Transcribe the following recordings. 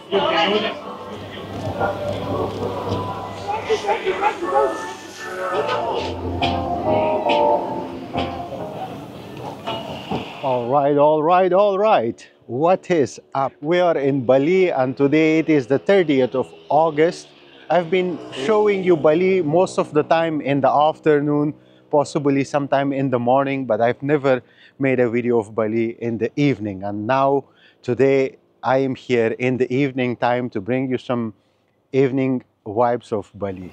All right. What is up? We are in Bali and today it is the 30th of August. I've been showing you Bali most of the time in the afternoon, possibly sometime in the morning, but I've never made a video of Bali in the evening. And now, today, I am here in the evening time to bring you some evening vibes of Bali.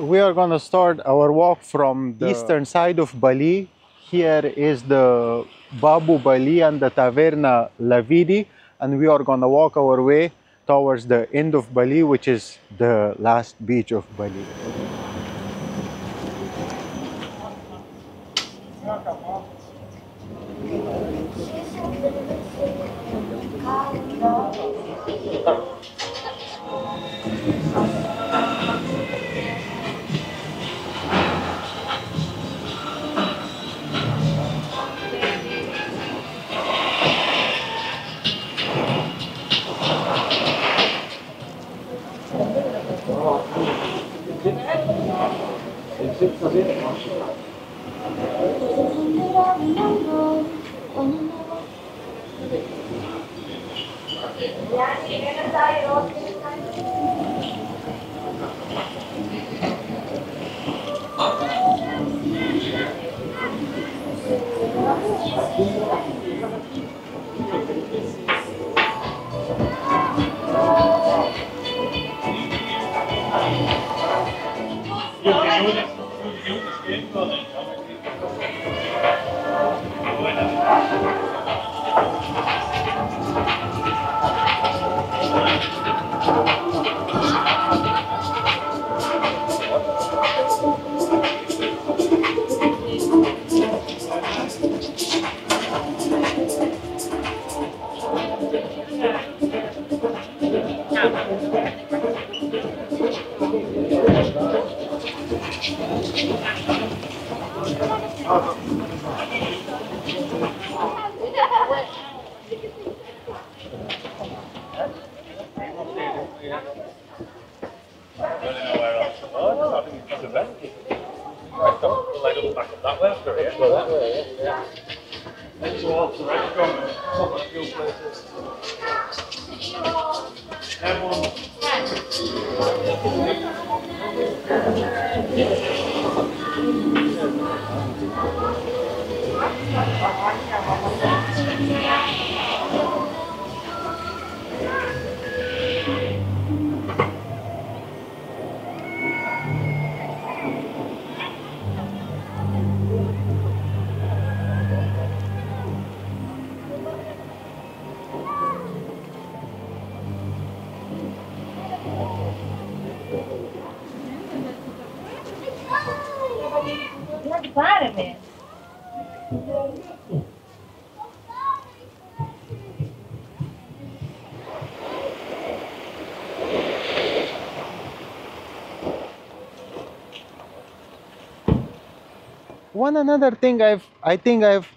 We are going to start our walk from the eastern side of Bali. Here is the Babu Bali and the Taverna Lavidi, and we are going to walk our way towards the end of Bali, which is the last beach of Bali. One another thing I think I've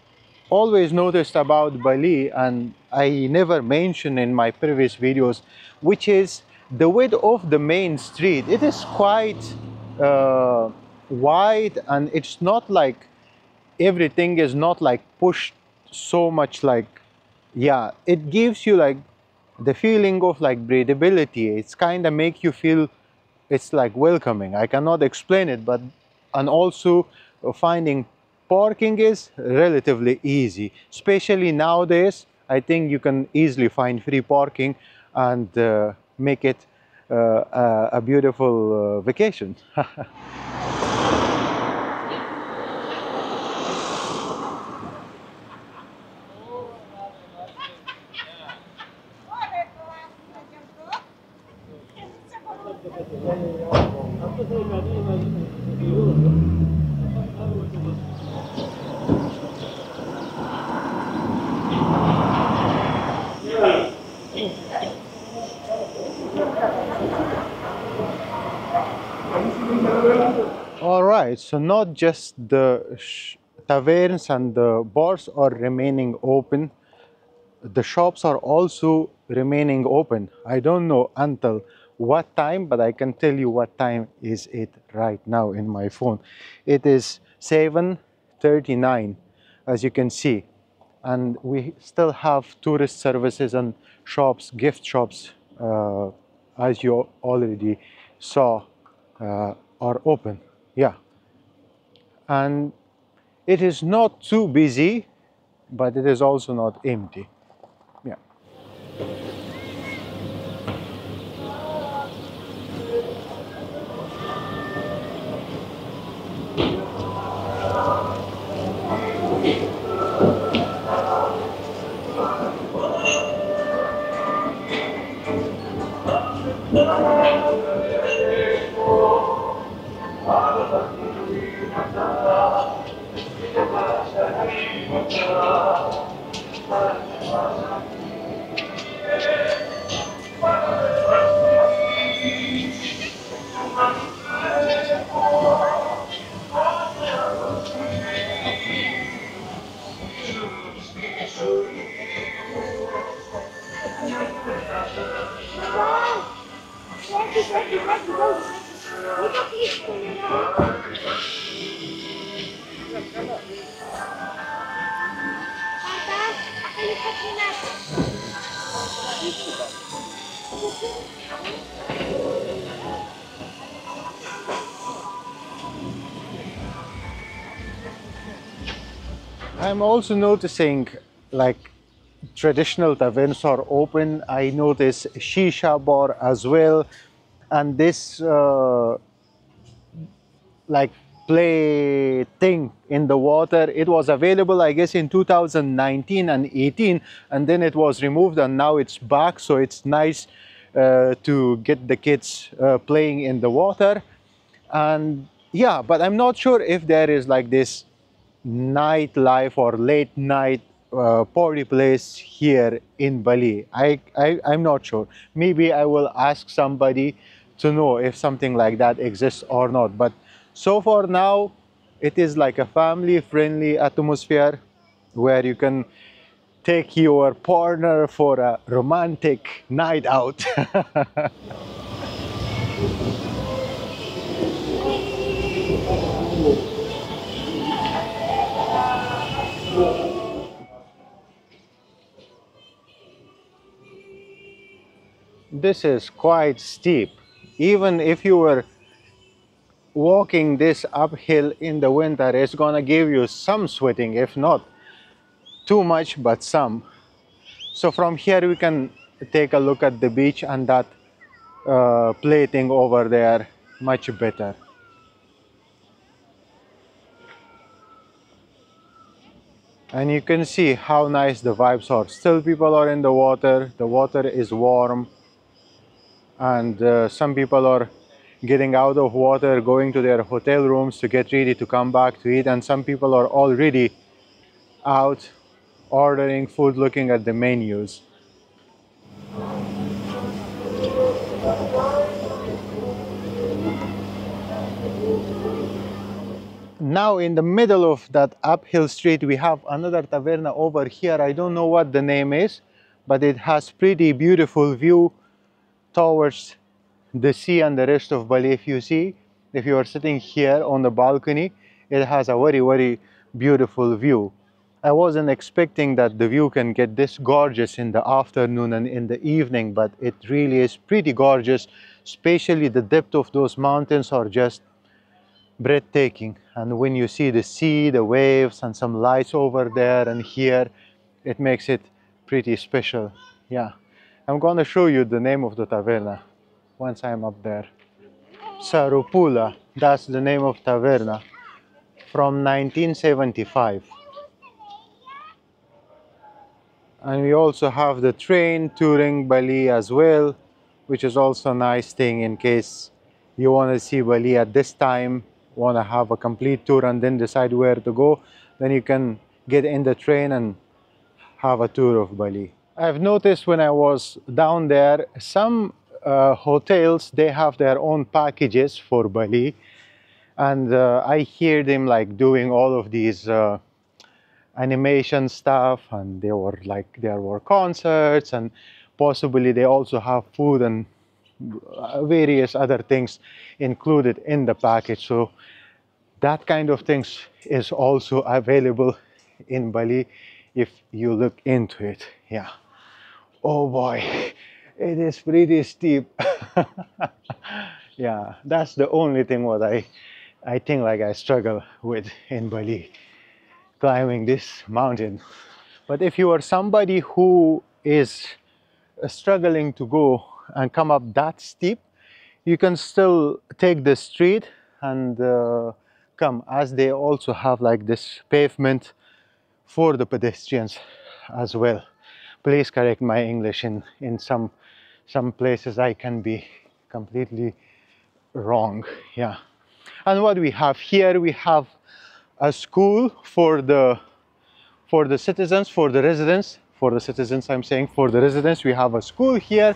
always noticed about Bali, and I never mentioned in my previous videos, which is the width of the main street. It is quite uh, wide, and it's not like everything is not like pushed so much. Like, yeah, it gives you like the feeling of like breathability. It's kind of make you feel it's like welcoming. I cannot explain it, but and also finding parking is relatively easy, especially nowadays. I think you can easily find free parking and make it a beautiful vacation. All right, so not just the taverns and the bars are remaining open, the shops are also remaining open. I don't know until what time, but I can tell you what time is it right now in my phone. It is 7:39, as you can see, and we still have tourist services and shops, gift shops, as you already saw, are open. Yeah, and it is not too busy, but it is also not empty. Yeah. I'm also noticing like traditional taverns are open. I notice shisha bar as well, and this like play thing in the water. It was available, I guess, in 2019 and 18, and then it was removed, and now it's back. So it's nice to get the kids playing in the water. And yeah, but I'm not sure if there is like this nightlife or late night party place here in Bali. I'm not sure. Maybe I will ask somebody to know if something like that exists or not. But so far now, it is like a family friendly atmosphere where you can take your partner for a romantic night out. This is quite steep. Even if you were walking this uphill in the winter, it's gonna give you some sweating, if not too much, but some. So from here we can take a look at the beach and that plating over there much better. And you can see how nice the vibes are. Still people are in the water is warm, and some people are getting out of water, going to their hotel rooms to get ready to come back to eat, and some people are already out ordering food, looking at the menus. Now in the middle of that uphill street we have another taverna over here. I don't know what the name is, but it has pretty beautiful view towards the sea and the rest of Bali. If you see, if you are sitting here on the balcony, it has a very beautiful view. I wasn't expecting that the view can get this gorgeous in the afternoon and in the evening, but it really is pretty gorgeous. Especially the depth of those mountains are just breathtaking. And when you see the sea, the waves, and some lights over there and here, it makes it pretty special. Yeah, I'm gonna show you the name of the taverna once I'm up there. Sarupula, that's the name of taverna, from 1975. And we also have the train touring Bali as well. which is also a nice thing in case you want to see Bali at this time, want to have a complete tour and then decide where to go, then you can get in the train and have a tour of Bali. I've noticed when I was down there, some hotels, they have their own packages for Bali, and I hear them like doing all of these animation stuff, and there were concerts, and possibly they also have food and various other things included in the package. So that kind of things is also available in Bali if you look into it. Yeah. Oh boy, it is pretty steep. Yeah, that's the only thing what I think like I struggle with in Bali, climbing this mountain. But if you are somebody who is struggling to go and come up that steep, you can still take the street and come, as they also have like this pavement for the pedestrians as well. Please correct my English. In some places I can be completely wrong. Yeah. And what we have here, we have a school for the citizens, for the residents, for the citizens I'm saying, for the residents, we have a school here.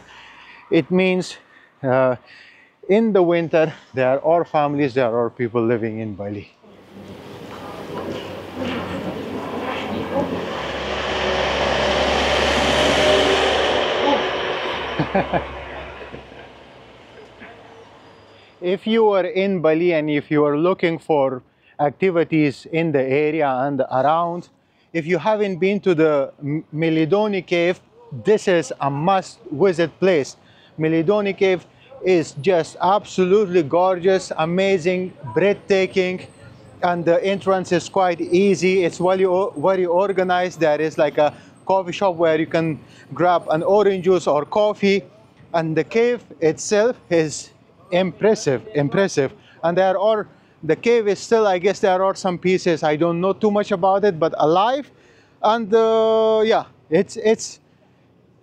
It means in the winter there are families, there are people living in Bali. If you are in Bali and if you are looking for activities in the area and around, if you haven't been to the Melidoni Cave, this is a must visit place. Melidoni Cave is just absolutely gorgeous, amazing, breathtaking, and the entrance is quite easy. It's very organized. There is like a coffee shop where you can grab an orange juice or coffee, and the cave itself is impressive. And the cave is still, I guess there are some pieces, I don't know too much about it, but alive. And yeah, it's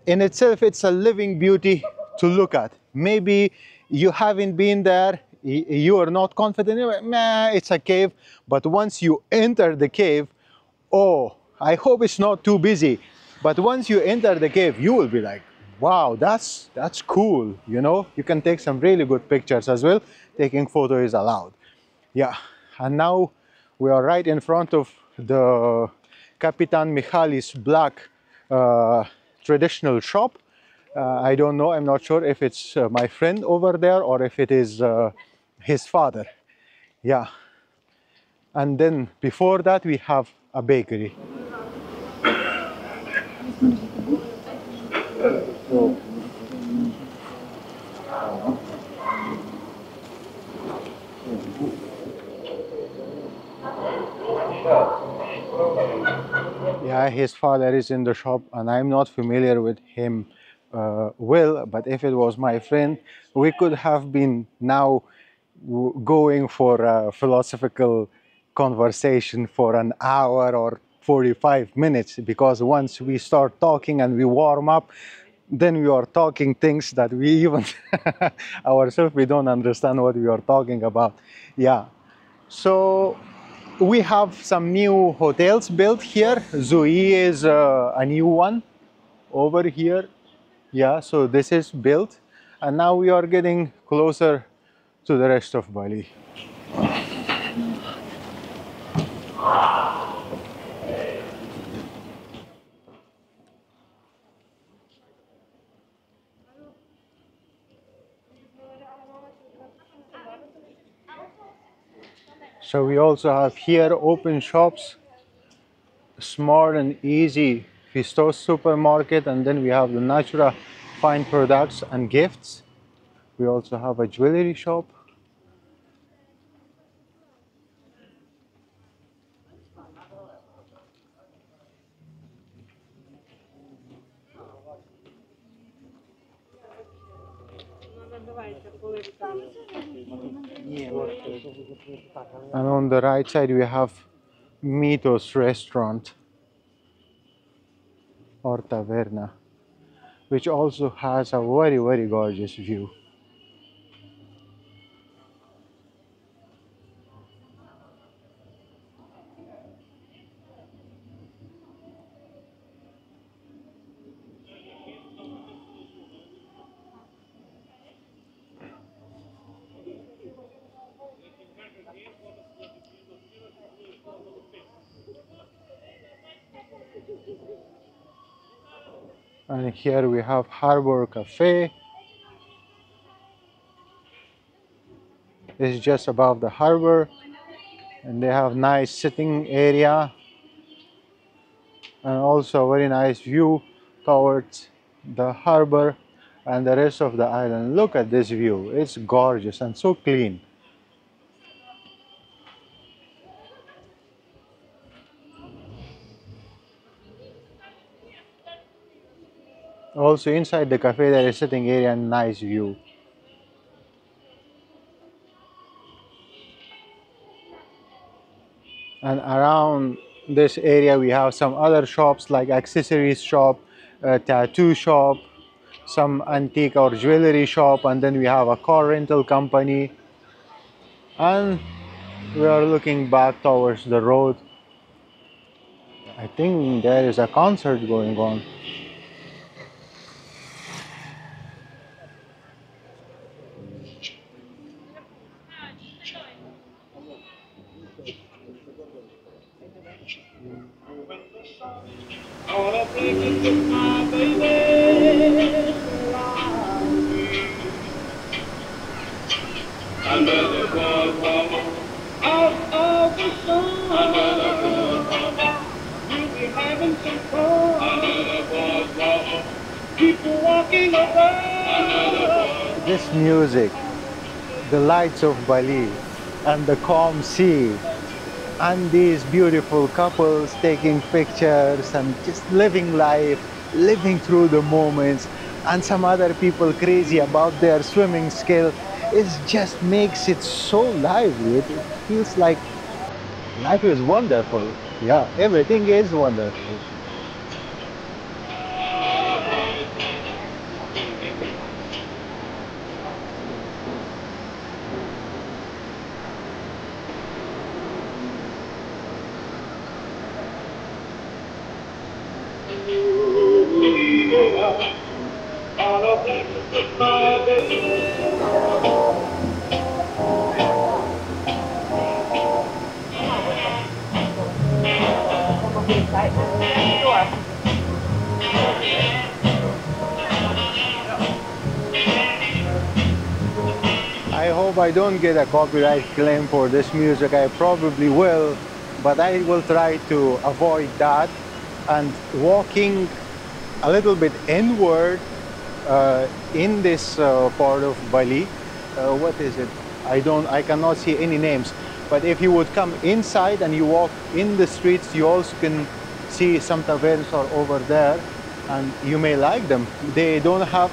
in itself, it's a living beauty to look at. Maybe you haven't been there, you are not confident, nah, it's a cave. But once you enter the cave, oh, I hope it's not too busy, but once you enter the cave, you will be like, wow, that's cool. You know, you can take some really good pictures as well. Taking photo is allowed. Yeah. And now we are right in front of the Capitan Michali's black traditional shop. I don't know, I'm not sure if it's my friend over there or if it is his father. Yeah. And then before that we have a bakery. Yeah, his father is in the shop, and I'm not familiar with him well, but if it was my friend, we could have been now going for a philosophical conversation for an hour or 45 minutes, because once we start talking and we warm up, then we are talking things that we even ourselves, we don't understand what we are talking about. Yeah. So we have some new hotels built here. Zui is a new one over here. Yeah, so this is built, and now we are getting closer to the rest of Bali. So we also have here open shops, smart and easy Fistos supermarket, and then we have the Natura fine products and gifts. We also have a jewelry shop. And on the right side we have Mitos restaurant or taverna. which also has a very, very gorgeous view. And here we have Harbor Cafe. It's just above the harbor, and they have nice sitting area and also a very nice view towards the harbor and the rest of the island. Look at this view. It's gorgeous and so clean. Also inside the cafe there is sitting area and nice view. And around this area we have some other shops like accessories shop, a tattoo shop, some antique or jewelry shop, and then we have a car rental company. And we are looking back towards the road. I think there is a concert going on. This music, the lights of Bali, and the calm sea, and these beautiful couples taking pictures and just living life, living through the moments, and some other people crazy about their swimming skill. It just makes it so lively. It feels like life is wonderful. Yeah, everything is wonderful. I hope I don't get a copyright claim for this music. I probably will, but I will try to avoid that. And walking a little bit inward in this part of Bali, what is it? I cannot see any names. But if you would come inside and you walk in the streets, you also can see some taverns are over there, and you may like them. They don't have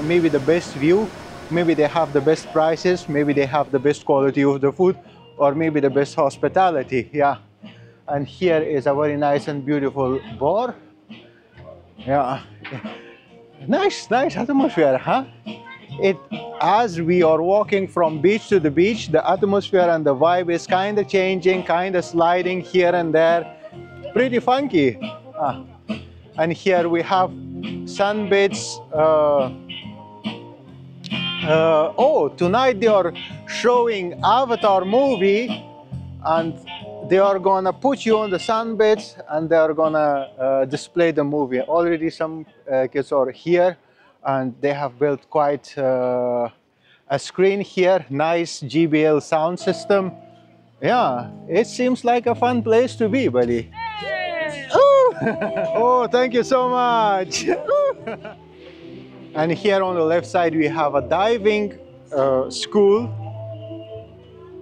maybe the best view, maybe they have the best prices, maybe they have the best quality of the food, or maybe the best hospitality. Yeah. And here is a very nice and beautiful bar. Yeah. Nice atmosphere, huh? It, as we are walking from beach to the beach, the atmosphere and the vibe is kind of changing, kind of sliding here and there. Pretty funky. And here we have sunbeds. Oh, tonight they are showing Avatar movie, and they are gonna put you on the sunbeds and they are gonna display the movie. Already some kids are here, and they have built quite a screen here. Nice JBL sound system. Yeah, it seems like a fun place to be, buddy. Ooh. Oh, thank you so much. And here on the left side we have a diving school.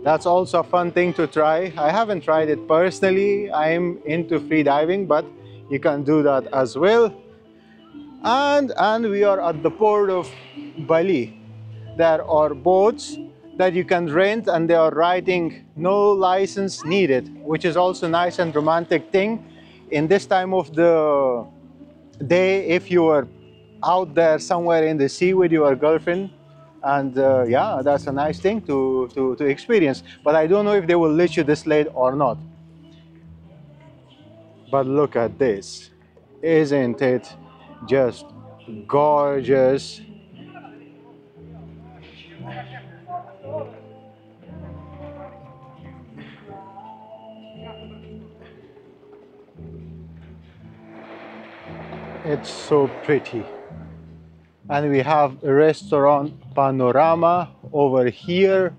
That's also a fun thing to try. I haven't tried it personally. I'm into free diving, but you can do that as well. And we are at the port of Bali. There are boats that you can rent, and they are riding no license needed, which is also nice and romantic thing. In this time of the day, if you are out there somewhere in the sea with your girlfriend. And yeah, that's a nice thing to experience. But I don't know if they will let you this late or not. But look at this. Isn't it just gorgeous? It's so pretty. And we have a restaurant panorama over here.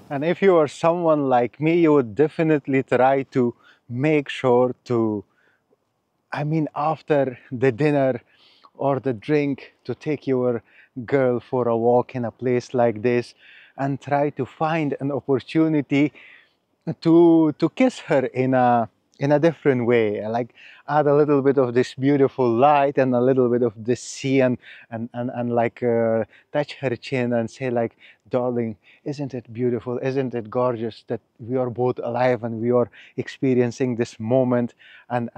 And if you are someone like me, you would definitely try to make sure to, I mean, after the dinner or the drink, to take your girl for a walk in a place like this and try to find an opportunity to kiss her in a different way, like add a little bit of this beautiful light and a little bit of this sea, and like touch her chin and say like, darling, isn't it beautiful, isn't it gorgeous that we are both alive and we are experiencing this moment. And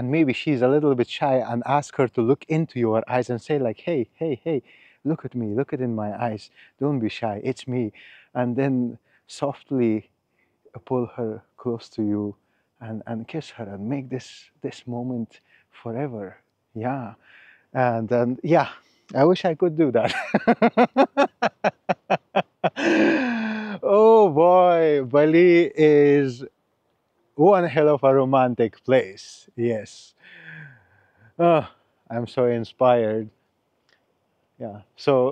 maybe she's a little bit shy, and ask her to look into your eyes and say like, hey, hey, hey, look at me, look it in my eyes, don't be shy, it's me. And then softly pull her close to you and kiss her and make this moment forever. Yeah. And then yeah, I wish I could do that. Oh boy, Bali is one hell of a romantic place. Yes. Oh, I'm so inspired. Yeah, so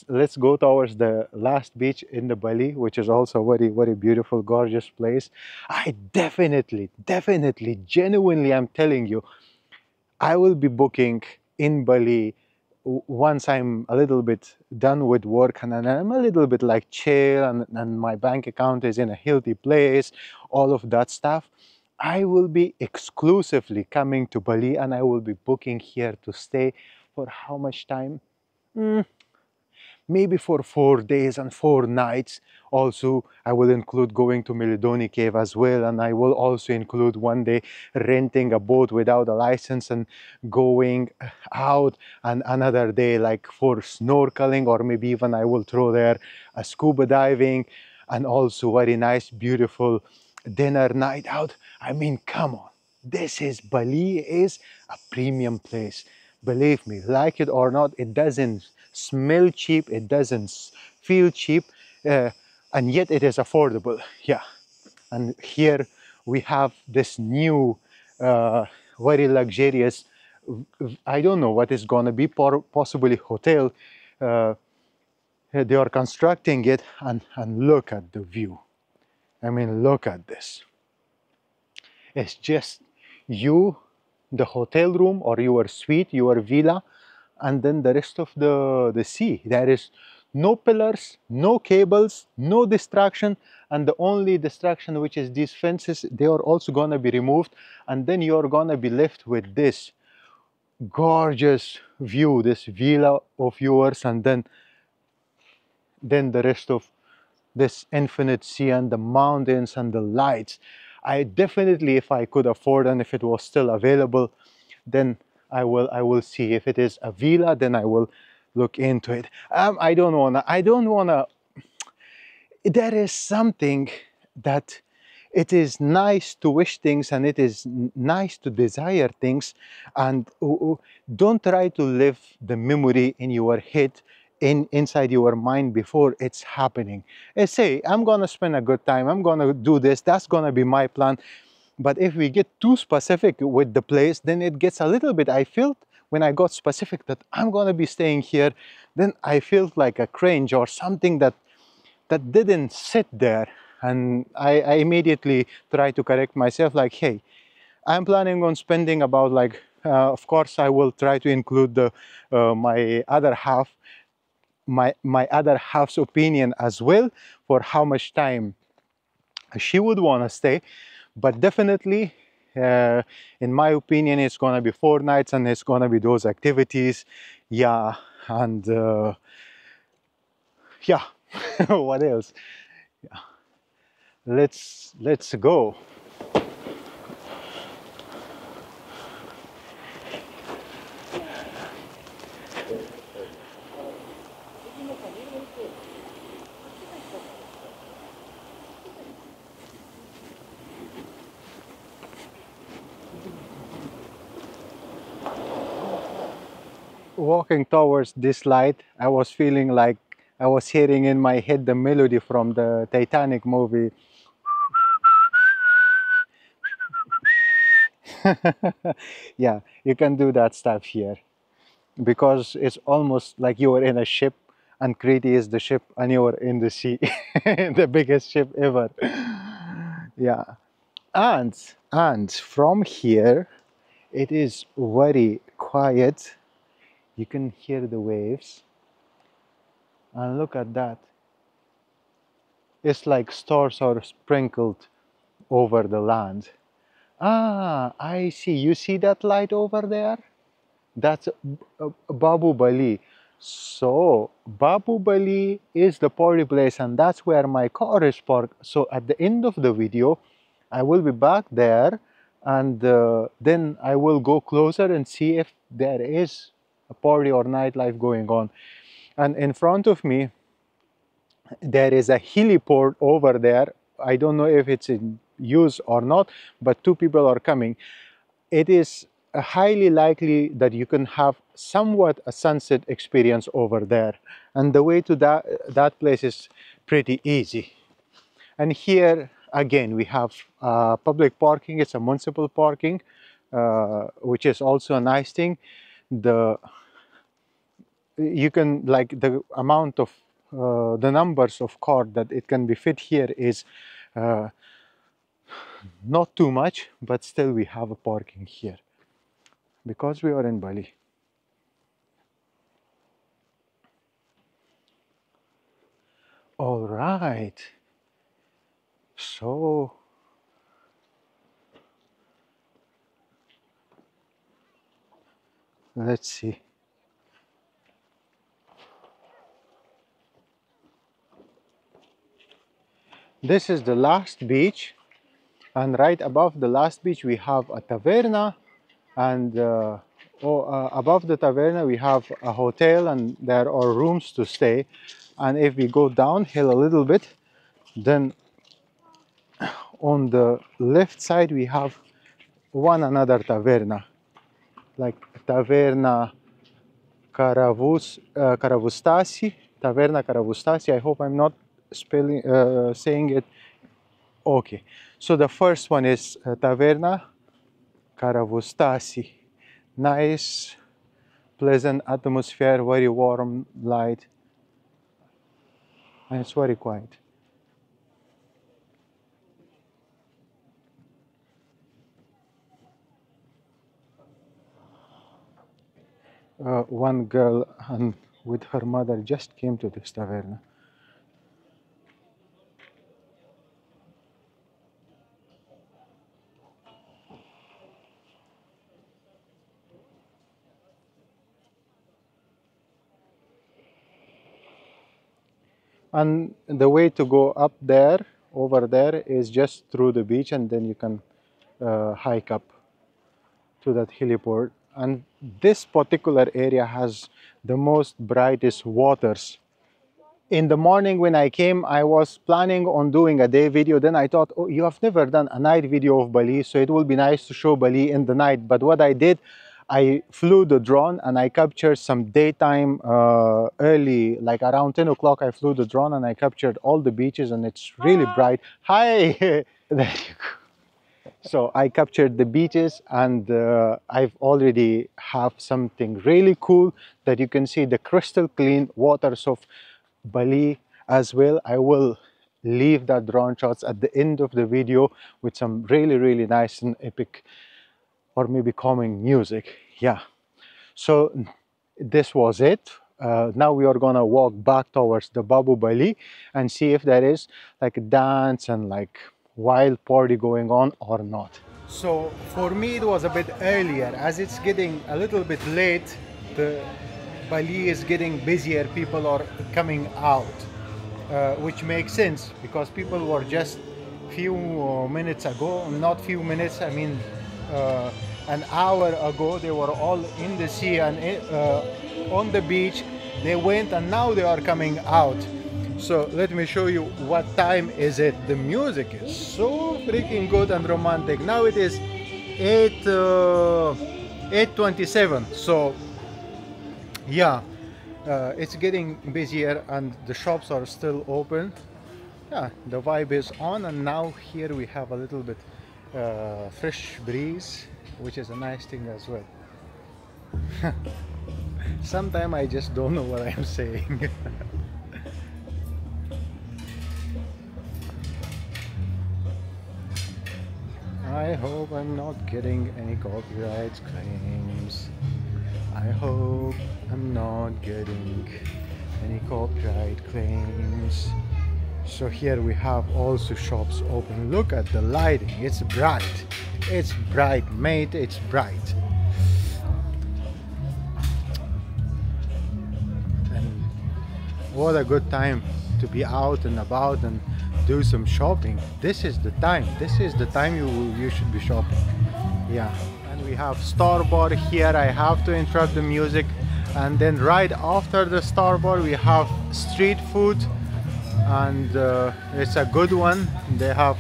let's go towards the last beach in the Bali, which is also a very beautiful, gorgeous place. I definitely, genuinely, I'm telling you, I will be booking in Bali once I'm a little bit done with work, and I'm a little bit like chill, and my bank account is in a healthy place, all of that stuff. I will be exclusively coming to Bali, and I will be booking here to stay for how much time? Mm, maybe for 4 days and 4 nights. Also, I will include going to Melidoni Cave as well, and I will also include one day renting a boat without a license and going out, and another day like for snorkeling, or maybe even I will throw there a scuba diving, and also very nice, beautiful dinner night out. I mean, come on. Bali is a premium place. Believe me, like it or not, it doesn't smell cheap, it doesn't feel cheap, uh, and yet it is affordable. Yeah. And here we have this new, very luxurious, I don't know what is going to be, possibly hotel. Uh, they are constructing it, and look at the view. I mean, look at this. It's just you, the hotel room or your suite, your villa, and then the rest of the sea. There is no pillars, no cables, no distraction, and the only distraction, which is these fences, they are also gonna be removed, and then you're gonna be left with this gorgeous view, this villa of yours, and then the rest of this infinite sea and the mountains and the lights. I definitely, if I could afford and if it was still available, then I will see. If it is a villa, then I will look into it. I don't wanna. There is something that it is nice to wish things, and it is nice to desire things, and don't try to live the memory in your head, inside your mind, before it's happening. Say, I'm gonna spend a good time, I'm gonna do this, that's gonna be my plan. But if we get too specific with the place, then it gets a little bit, I felt when I got specific that I'm gonna be staying here, then I felt like a cringe or something, that that didn't sit there. And I immediately tried to correct myself, like, hey, I'm planning on spending about like, of course, I will try to include the my other half, my other half's opinion as well, for how much time she would want to stay. But definitely, in my opinion, it's gonna be 4 nights, and it's gonna be those activities. Yeah, and yeah. What else? Let's go. Walking towards this light, I was feeling like I was hearing in my head the melody from the Titanic movie. Yeah, you can do that stuff here because it's almost like you were in a ship, and Crete is the ship and you were in the sea. The biggest ship ever. Yeah. And from here it is very quiet. You can hear the waves, and look at that. It's like stars are sprinkled over the land. Ah, I see. You see that light over there? That's Babu Bali. So Babu Bali is the party place, and that's where my car is parked. So at the end of the video, I will be back there, and then I will go closer and see if there is a party or nightlife going on. And in front of me, there is a heliport over there. I don't know if it's in use or not, but 2 people are coming. It is highly likely that you can have somewhat a sunset experience over there, and the way to that place is pretty easy. And here again we have public parking. It's a municipal parking, which is also a nice thing. You can, like, the amount of the numbers of cars that it can be fit here is not too much, but still we have a parking here because we are in Bali. All right, so let's see. This is the last beach, and right above the last beach we have a taverna, and above the taverna we have a hotel, and there are rooms to stay. And if we go downhill a little bit, then on the left side we have one another taverna, like Taverna Caravustasi, Taverna Caravustasi. I hope I'm not saying it. Okay, so the first one is Taverna Caravustasi. Nice, pleasant atmosphere, very warm light, and it's very quiet. One girl and with her mother just came to this taverna. And the way to go up there, over there, is just through the beach, and then you can hike up to that heliport. And this particular area has the most brightest waters. In the morning when I came, I was planning on doing a day video. Then I thought, oh, you have never done a night video of Bali, so it will be nice to show Bali in the night. But what I did, I flew the drone and I captured some daytime early, like around 10 o'clock. I flew the drone and I captured all the beaches, and it's really bright. Hi! There you go. So I captured the beaches, and I've already have something really cool that you can see the crystal clean waters of Bali. as well. I will leave that drone shots at the end of the video with some really nice and epic or maybe calming music. Yeah, so this was it. Now we are gonna walk back towards the Babu Bali and see if there is like a dance and like wild party going on or not. So for me it was a bit earlier, as it's getting a little bit late. The Bali is getting busier, people are coming out, which makes sense because people were just few minutes ago, not few minutes, I mean an hour ago, they were all in the sea and on the beach. They went and now they are coming out. So let me show you what time is it. The music is so freaking good and romantic. Now it is 8:27. So yeah, it's getting busier and the shops are still open. Yeah, the vibe is on, and now here we have a little bit fresh breeze, which is a nice thing as well. Sometimes I just don't know what I'm saying. I hope I'm not getting any copyright claims. I hope I'm not getting any copyright claims. So here we have also shops open. Look at the lighting, it's bright. It's bright, mate, it's bright. And what a good time to be out and about and do some shopping. This is the time. This is the time you should be shopping. Yeah. And we have Star Bar here. I have to interrupt the music. And then right after the Star Bar we have street food, and it's a good one. They have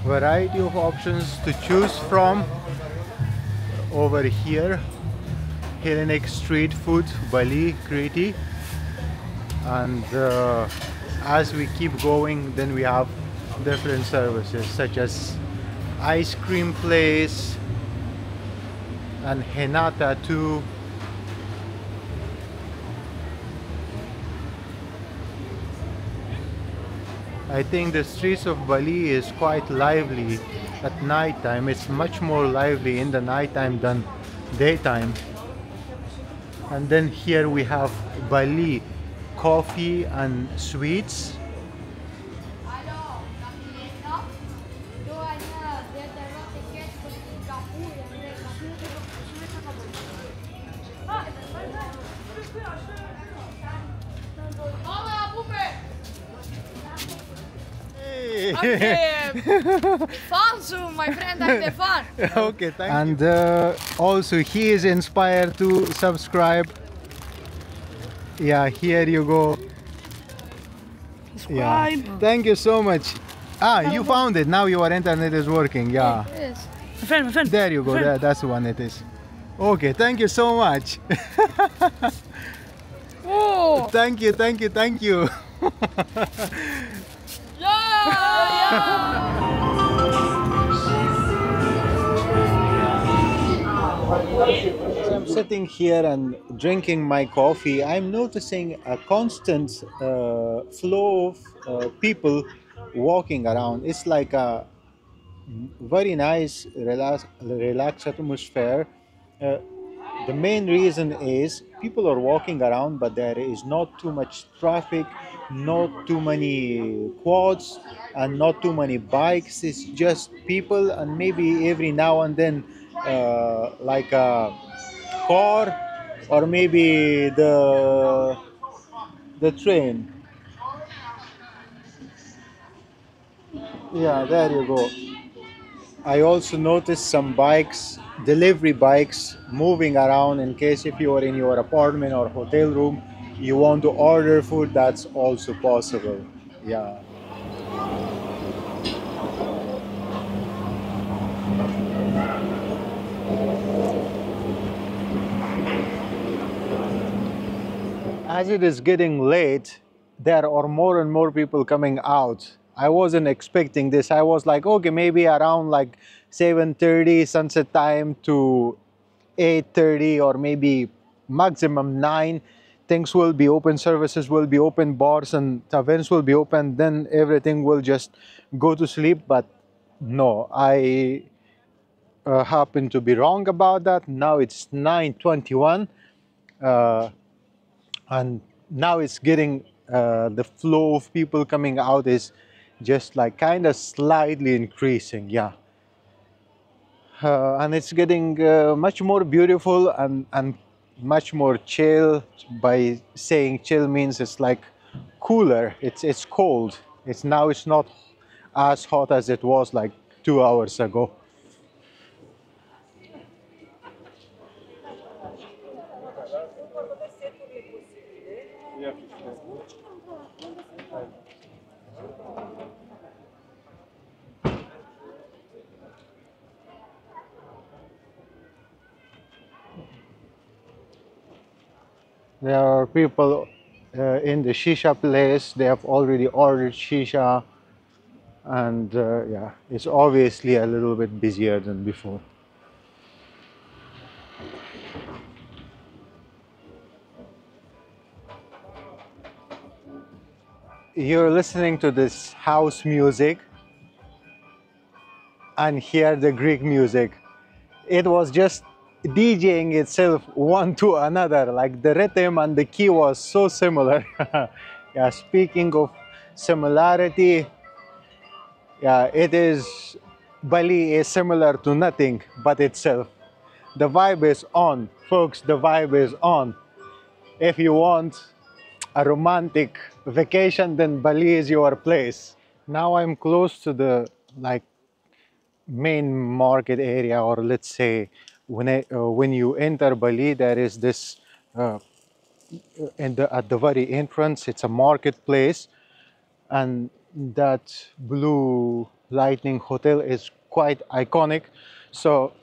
variety of options to choose from over here. Hellenic street food, Bali Crete. And as we keep going, then we have different services such as ice cream place and henna too. I think the streets of Bali is quite lively at night time. It's much more lively in the night time than daytime. And then here we have Bali coffee and sweets. Fun soon, my friend, I'm the fun. Okay, thank you. And also he is inspired to subscribe. Yeah, here you go. Subscribe. Yeah. Thank you so much. Ah, you found it. Now your internet is working. Yeah. Yes. My friend. There you go. That's the one it is. Okay, thank you so much. Oh. Thank you. So I'm sitting here and drinking my coffee. I'm noticing a constant flow of people walking around. It's like a very nice, relaxed atmosphere. Uh, the main reason is people are walking around, but there is not too much traffic, not too many quads, and not too many bikes. It's just people, and maybe every now and then, like a car, or maybe the train. Yeah, there you go. I also noticed some bikes, delivery bikes, moving around in case if you are in your apartment or hotel room, you want to order food, that's also possible. Yeah. As it is getting late, there are more and more people coming out. I wasn't expecting this. I was like, okay, maybe around like 7:30 sunset time to 8:30, or maybe maximum 9, things will be open, services will be open, bars and taverns will be open, then everything will just go to sleep. But no, I happen to be wrong about that. Now it's 9:21, uh, and now it's getting the flow of people coming out is just like kind of slightly increasing. Yeah. And it's getting much more beautiful and much more chill. By saying chill means it's like cooler. It's cold. It's not as hot as it was like 2 hours ago. There are people in the shisha place. They have already ordered shisha, and yeah, it's obviously a little bit busier than before. You're listening to this house music and hear the Greek music. It was just DJing itself one to another, like the rhythm and the key was so similar. Yeah, speaking of similarity, yeah, it is, Bali is similar to nothing but itself. The vibe is on, folks, the vibe is on. If you want a romantic vacation, then Bali is your place. Now I'm close to the like main market area, or let's say when you enter Bali, there is this at the very entrance. It's a marketplace, and that blue lightning hotel is quite iconic. So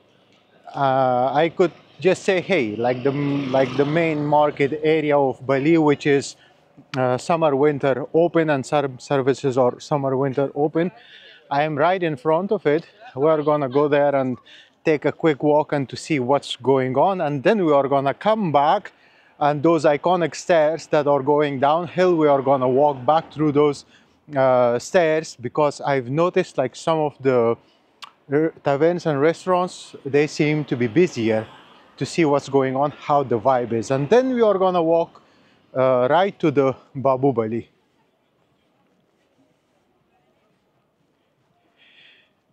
I could just say, hey, like the main market area of Bali, which is summer winter open and services or summer winter open. I am right in front of it. We're gonna go there and take a quick walk and to see what's going on, and then we are gonna come back, and those iconic stairs that are going downhill, we are gonna walk back through those stairs, because I've noticed like some of the taverns and restaurants, they seem to be busier, to see what's going on, how the vibe is, and then we are gonna walk right to the Babu Bali.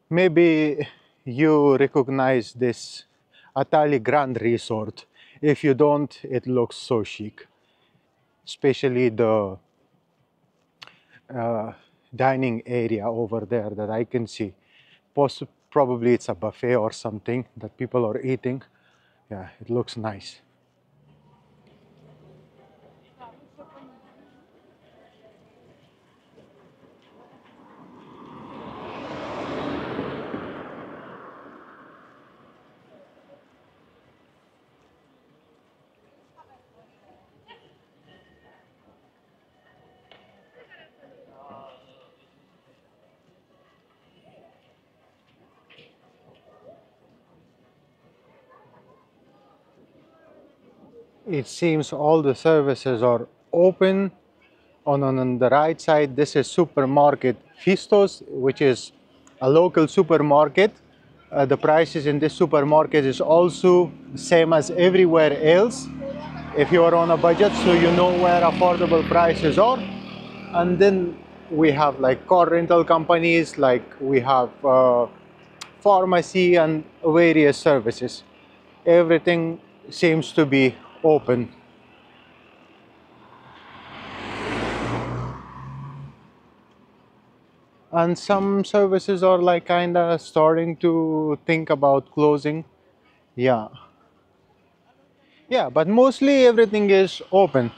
Maybe you recognize this Atali Grand Resort. If you don't, it looks so chic, especially the dining area over there that I can see. Probably it's a buffet or something that people are eating. Yeah, it looks nice. It seems all the services are open. On the right side, this is supermarket Fistos, which is a local supermarket. The prices in this supermarket is also same as everywhere else. If you are on a budget, so you know where affordable prices are. And then we have like car rental companies, like we have pharmacy and various services. Everything seems to be open. And some services are like kind of starting to think about closing. Yeah. Yeah, but mostly everything is open.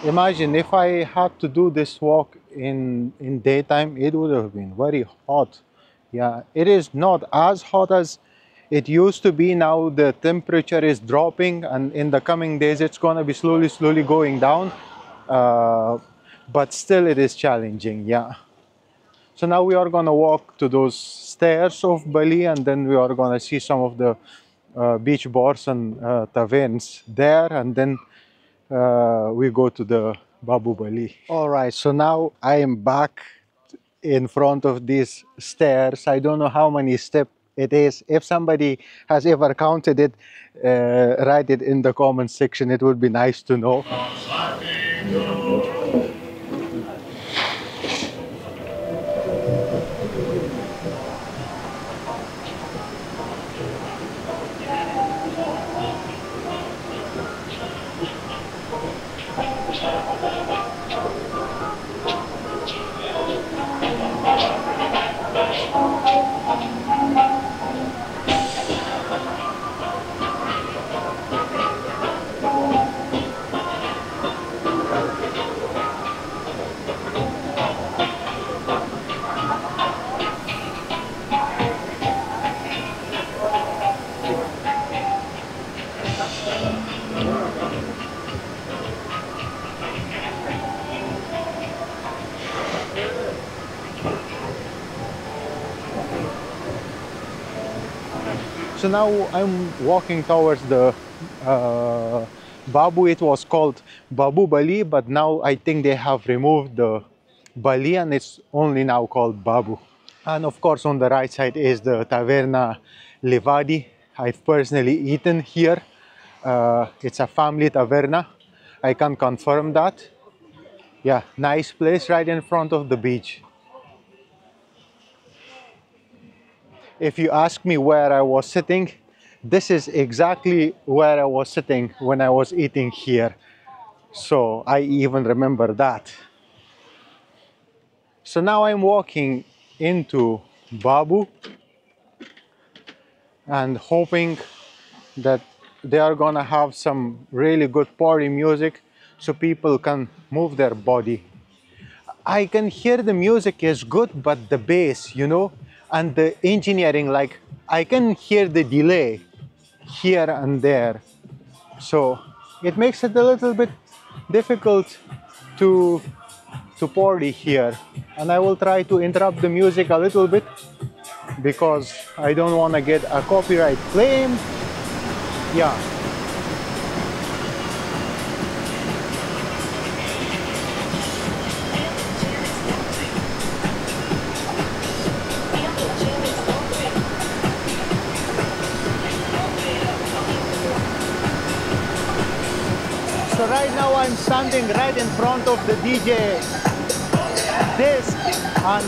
Imagine if I had to do this walk in daytime, it would have been very hot. Yeah, it is not as hot as it used to be. Now the temperature is dropping, and in the coming days it's going to be slowly going down. But still it is challenging. Yeah. So now we are going to walk to those stairs of Bali, and then we are going to see some of the beach bars and taverns there, and then we go to the Babu Bali. All right, so now I am back in front of these stairs. I don't know how many steps it is. If somebody has ever counted it, write it in the comment section. It would be nice to know. So now I'm walking towards the Babu. It was called Babu Bali, but now I think they have removed the Bali and it's only now called Babu. And of course on the right side is the Taverna Levadi. I've personally eaten here. It's a family taverna. I can confirm that. Yeah, nice place right in front of the beach. If you ask me where I was sitting, this is exactly where I was sitting when I was eating here. So I even remember that. So now I'm walking into Babu and hoping that they are gonna have some really good party music so people can move their body. I can hear the music is good, but the bass, you know, and the engineering, like I can hear the delay here and there. So it makes it a little bit difficult to party here. And I will try to interrupt the music a little bit because I don't want to get a copyright claim. Yeah. So right now I'm standing right in front of the DJ disc, and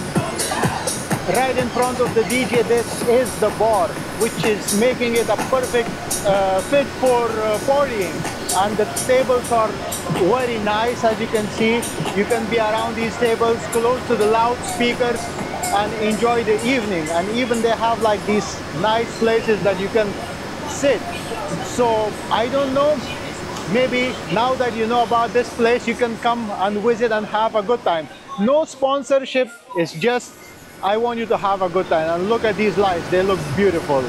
right in front of the DJ disc is the bar, which is making it a perfect fit for partying. And the tables are very nice, as you can see. You can be around these tables close to the loudspeakers and enjoy the evening. And even they have like these nice places that you can sit. So I don't know, maybe now that you know about this place, you can come and visit and have a good time. No sponsorship, it's just I want you to have a good time. And look at these lights, they look beautiful.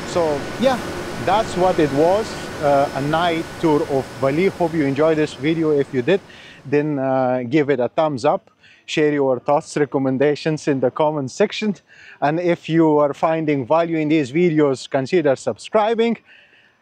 So yeah, that's what it was, a night tour of Bali. Hope you enjoyed this video. If you did, then give it a thumbs up. Share your thoughts, recommendations in the comment section. And if you are finding value in these videos, consider subscribing.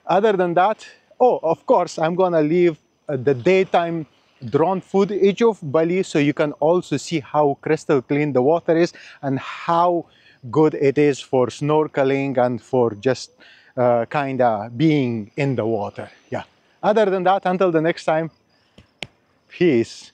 Other than that, oh, of course, I'm gonna leave the daytime drone footage of Bali so you can also see how crystal clean the water is and how good it is for snorkeling and for just kinda being in the water. Yeah. Other than that, until the next time, peace.